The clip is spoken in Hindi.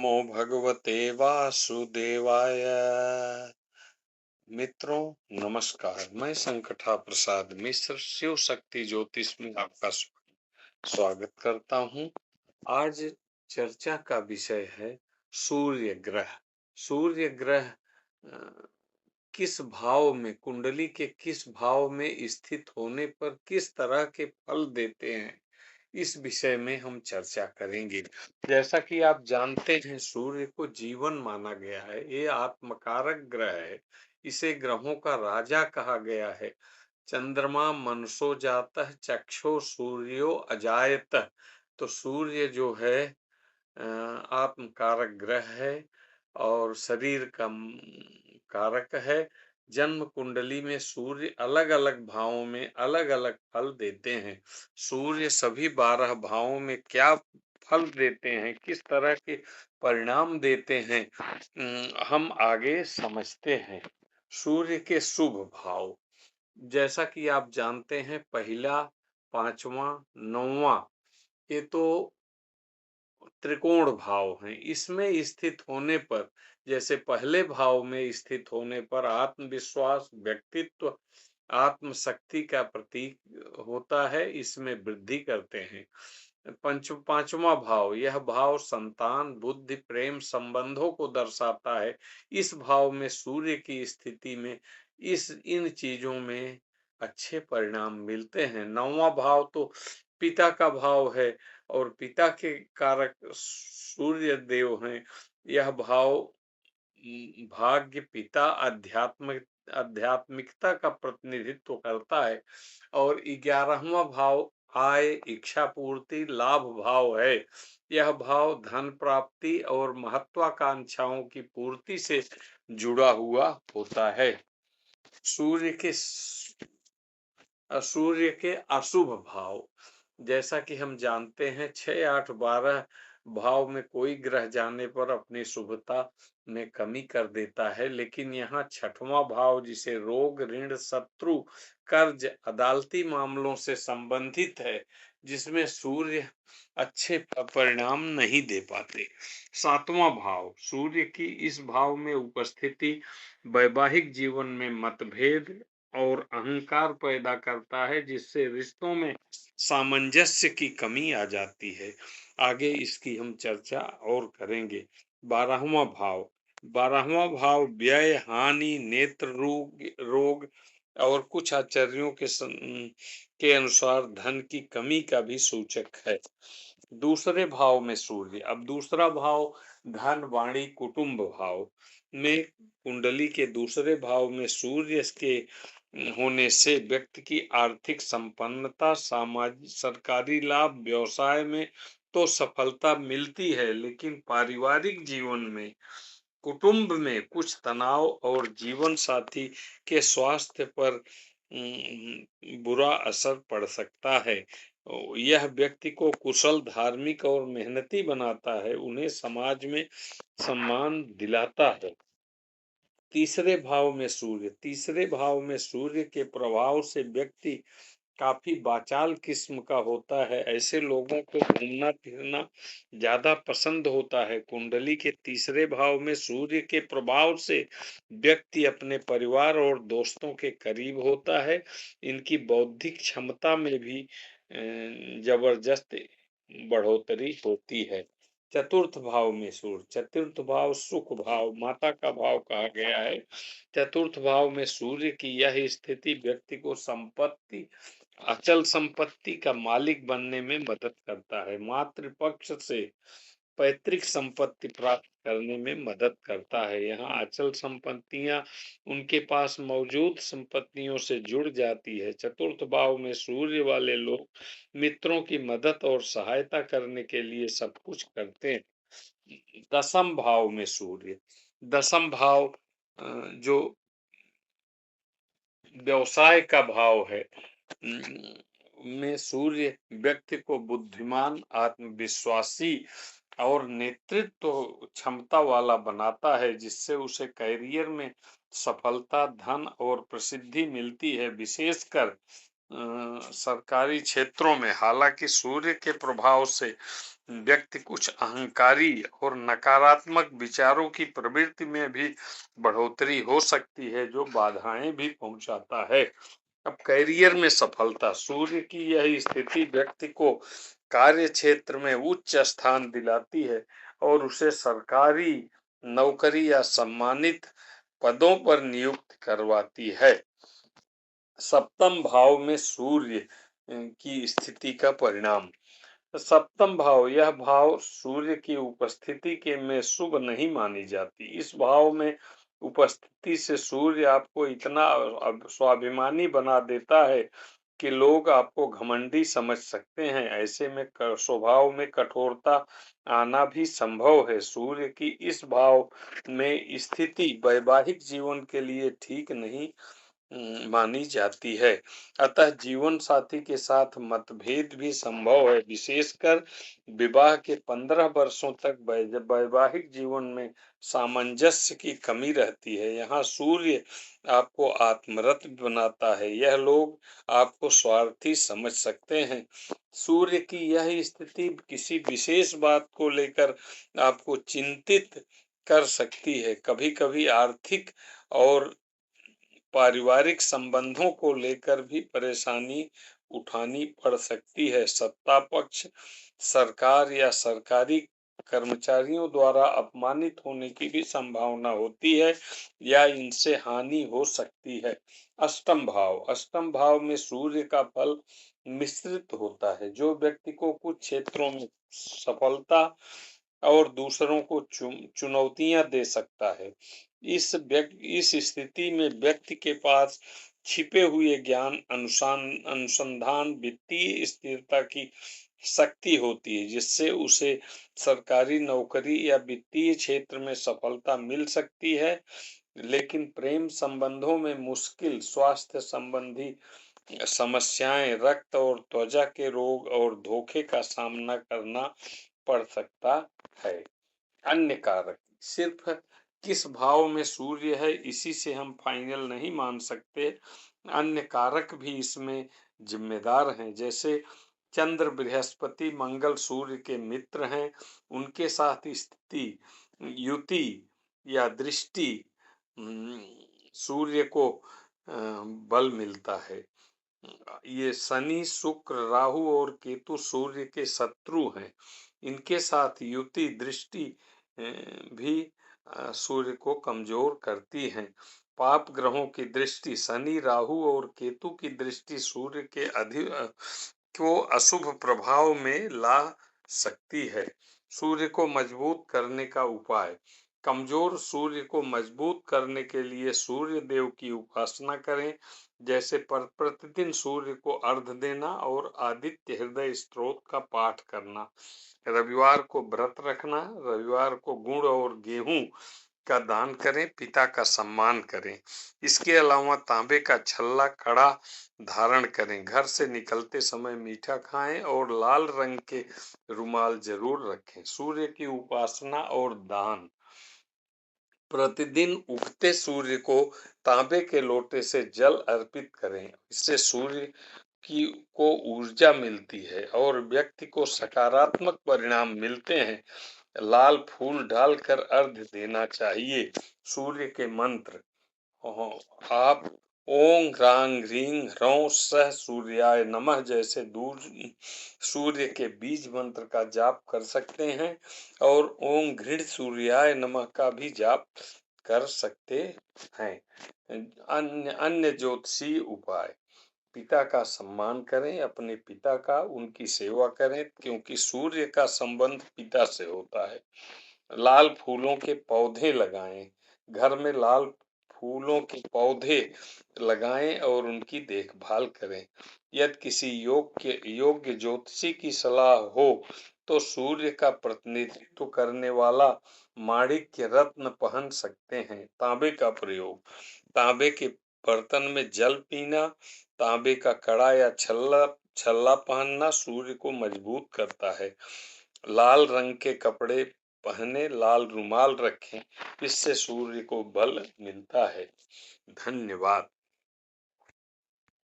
नमो भगवते वासुदेवाय। मित्रों नमस्कार, मैं संकटा प्रसाद मिश्र शिव शक्ति ज्योतिष में आपका स्वागत करता हूं। आज चर्चा का विषय है सूर्य ग्रह। सूर्य ग्रह किस भाव में, कुंडली के किस भाव में स्थित होने पर किस तरह के फल देते हैं, इस विषय में हम चर्चा करेंगे। जैसा कि आप जानते हैं, सूर्य को जीवन माना गया है। ये आत्मकारक ग्रह है। इसे ग्रहों का राजा कहा गया है। चंद्रमा मनसो जातः चक्षो सूर्यो अजायतः। तो सूर्य जो है आत्मकारक ग्रह है और शरीर का कारक है। जन्म कुंडली में सूर्य अलग अलग भावों में अलग अलग फल देते हैं। सूर्य सभी 12 भावों में क्या फल देते हैं, किस तरह के परिणाम देते हैं, हम आगे समझते हैं। सूर्य के शुभ भाव, जैसा कि आप जानते हैं, पहला, पांचवा, नौवा, ये तो त्रिकोण भाव हैं। इसमें स्थित होने पर, जैसे पहले भाव में स्थित होने पर आत्मविश्वास, व्यक्तित्व, आत्मशक्ति का प्रतीक होता है, इसमें वृद्धि करते हैं। पांचवा भाव, यह भाव संतान, बुद्धि, प्रेम, संबंधों को दर्शाता है। इस भाव में सूर्य की स्थिति में इन चीजों में अच्छे परिणाम मिलते हैं। नौवां भाव तो पिता का भाव है और पिता के कारक सूर्य देव हैं। यह भाव भाग्य, पिता, आध्यात्मिकता का प्रतिनिधित्व करता है। और 11वां भाव आय, इच्छा पूर्ति, लाभ भाव है। यह भाव धन प्राप्ति और महत्वाकांक्षाओं की पूर्ति से जुड़ा हुआ होता है। सूर्य के अशुभ भाव, जैसा कि हम जानते हैं, 6, 8, 12 भाव में कोई ग्रह जाने पर अपनी शुभता में कमी कर देता है, लेकिन यहाँ 6वां भाव, जिसे रोग, ऋण, शत्रु, कर्ज, अदालती मामलों से संबंधित है, जिसमें सूर्य अच्छे परिणाम नहीं दे पाते। 7वां भाव, सूर्य की इस भाव में उपस्थिति वैवाहिक जीवन में मतभेद और अहंकार पैदा करता है, जिससे रिश्तों में सामंजस्य की कमी आ जाती है। आगे इसकी हम चर्चा और करेंगे। 12वां भाव व्यय, हानि, नेत्र रोग और कुछ आचार्यों के अनुसार धन की कमी का भी सूचक है। दूसरे भाव में सूर्य, अब दूसरा भाव धन, वाणी, कुटुंब भाव में, कुंडली के दूसरे भाव में सूर्य के होने से व्यक्ति की आर्थिक संपन्नता, सामाजिक, सरकारी लाभ, व्यवसाय में तो सफलता मिलती है, लेकिन पारिवारिक जीवन में, कुटुंब में कुछ तनाव और जीवन साथी के स्वास्थ्य पर बुरा असर पड़ सकता है। यह व्यक्ति को कुशल, धार्मिक और मेहनती बनाता है, उन्हें समाज में सम्मान दिलाता है। तीसरे भाव में सूर्य के प्रभाव से व्यक्ति काफी बाचाल किस्म का होता है। ऐसे लोगों को घूमना फिरना ज्यादा पसंद होता है। कुंडली के तीसरे भाव में सूर्य के प्रभाव से व्यक्ति अपने परिवार और दोस्तों के करीब होता है। इनकी बौद्धिक क्षमता में भी जबरदस्त बढ़ोतरी होती है। चतुर्थ भाव सुख भाव, माता का भाव कहा गया है। चतुर्थ भाव में सूर्य की यह स्थिति व्यक्ति को संपत्ति, अचल संपत्ति का मालिक बनने में मदद करता है। मातृपक्ष से पैतृक संपत्ति प्राप्त करने में मदद करता है। यहाँ अचल संपत्तियां उनके पास मौजूद संपत्तियों से जुड़ जाती है। चतुर्थ भाव में सूर्य वाले लोग मित्रों की मदद और सहायता करने के लिए सब कुछ करते हैं। दसम भाव जो व्यवसाय का भाव है, में सूर्य व्यक्ति को बुद्धिमान, आत्मविश्वासी और नेतृत्व क्षमता वाला बनाता है, जिससे उसे कैरियर में सफलता, धन और प्रसिद्धि मिलती है, विशेषकर सरकारी क्षेत्रों में। हालांकि सूर्य के प्रभाव से व्यक्ति कुछ अहंकारी और नकारात्मक विचारों की प्रवृत्ति में भी बढ़ोतरी हो सकती है, जो बाधाएं भी पहुंचाता है। अब करियर में सफलता, सूर्य की यह स्थिति व्यक्ति को कार्य क्षेत्र में उच्च स्थान दिलाती है और उसे सरकारी नौकरी या सम्मानित पदों पर नियुक्त करवाती है। सप्तम भाव में सूर्य की स्थिति का परिणाम। सप्तम भाव, यह भाव सूर्य की उपस्थिति के में शुभ नहीं मानी जाती। इस भाव में उपस्थिति से सूर्य आपको इतना स्वाभिमानी बना देता है कि लोग आपको घमंडी समझ सकते हैं। ऐसे में स्वभाव में कठोरता आना भी संभव है। सूर्य की इस भाव में स्थिति वैवाहिक जीवन के लिए ठीक नहीं मानी जाती है। अतः जीवन साथी के साथ मतभेद भी संभव है। विशेषकर विवाह के 15 वर्षों तक वैवाहिक जीवन में सामंजस्य की कमी रहती है। यहाँ सूर्य आपको आत्मरत बनाता है। यह लोग आपको स्वार्थी समझ सकते हैं। सूर्य की यह स्थिति किसी विशेष बात को लेकर आपको चिंतित कर सकती है। कभी-कभी आर्थिक और पारिवारिक संबंधों को लेकर भी परेशानी उठानी पड़ सकती है। सत्ता पक्ष, सरकार या सरकारी कर्मचारियों द्वारा अपमानित होने की भी संभावना होती है या इनसे हानि हो सकती है। अष्टम भाव, अष्टम भाव में सूर्य का फल मिश्रित होता है, जो व्यक्ति को कुछ क्षेत्रों में सफलता और दूसरों को चुनौतियां दे सकता है। इस स्थिति में व्यक्ति के पास छिपे हुए ज्ञान, अनुसंधान, वित्तीय स्थिरता की शक्ति होती है, जिससे उसे सरकारी नौकरी या वित्तीय क्षेत्र में सफलता मिल सकती है। लेकिन प्रेम संबंधों में मुश्किल, स्वास्थ्य संबंधी समस्याएं, रक्त और त्वचा के रोग और धोखे का सामना करना पड़ सकता है। अन्य कारक, सिर्फ किस भाव में सूर्य है इसी से हम फाइनल नहीं मान सकते। अन्य कारक भी इसमें जिम्मेदार हैं। जैसे चंद्र, बृहस्पति, मंगल सूर्य के मित्र हैं। उनके साथ स्थिति, युति या दृष्टि सूर्य को बल मिलता है। ये शनि, शुक्र, राहु और केतु सूर्य के शत्रु हैं। इनके साथ युति, दृष्टि भी सूर्य को कमजोर करती हैं। पाप ग्रहों की दृष्टि, शनि, राहु और केतु की दृष्टि सूर्य के को अशुभ प्रभाव में ला सकती है। सूर्य को मजबूत करने का उपाय। कमजोर सूर्य को मजबूत करने के लिए सूर्य देव की उपासना करें, जैसे प्रतिदिन सूर्य को अर्घ्य देना और आदित्य हृदय स्तोत्र का पाठ करना। रविवार को व्रत रखना, रविवार को गुड़ और गेहूं का दान करें, पिता का सम्मान करें। इसके अलावा तांबे का छल्ला कड़ा धारण करें, घर से निकलते समय मीठा खाएं और लाल रंग के रुमाल जरूर रखें। सूर्य की उपासना और दान। प्रतिदिन उगते सूर्य को तांबे के लोटे से जल अर्पित करें। इससे सूर्य की को ऊर्जा मिलती है और व्यक्ति को सकारात्मक परिणाम मिलते हैं। लाल फूल डालकर अर्घ्य देना चाहिए। सूर्य के मंत्र, आप ओम ह्रांग ह्रीं ह्रौं सः सूर्याय नमः जैसे दूर सूर्य के बीज मंत्र का जाप कर सकते हैं और ओम घृण सूर्याय नमः का भी जाप कर सकते हैं। अन्य ज्योतिषीय उपाय। पिता का सम्मान करें, अपने पिता का, उनकी सेवा करें, क्योंकि सूर्य का संबंध पिता से होता है। लाल फूलों के पौधे लगाएं, घर में लाल फूलों के पौधे लगाएं और उनकी देखभाल करें। यदि किसी योग्य ज्योतिषी की सलाह हो तो सूर्य का प्रतिनिधित्व करने वाला माणिक्य रत्न पहन सकते हैं। तांबे का प्रयोग। तांबे के बर्तन में जल पीना, तांबे का कड़ा या छल्ला पहनना सूर्य को मजबूत करता है। लाल रंग के कपड़े पहने, लाल रुमाल रखें, इससे सूर्य को बल मिलता है। धन्यवाद।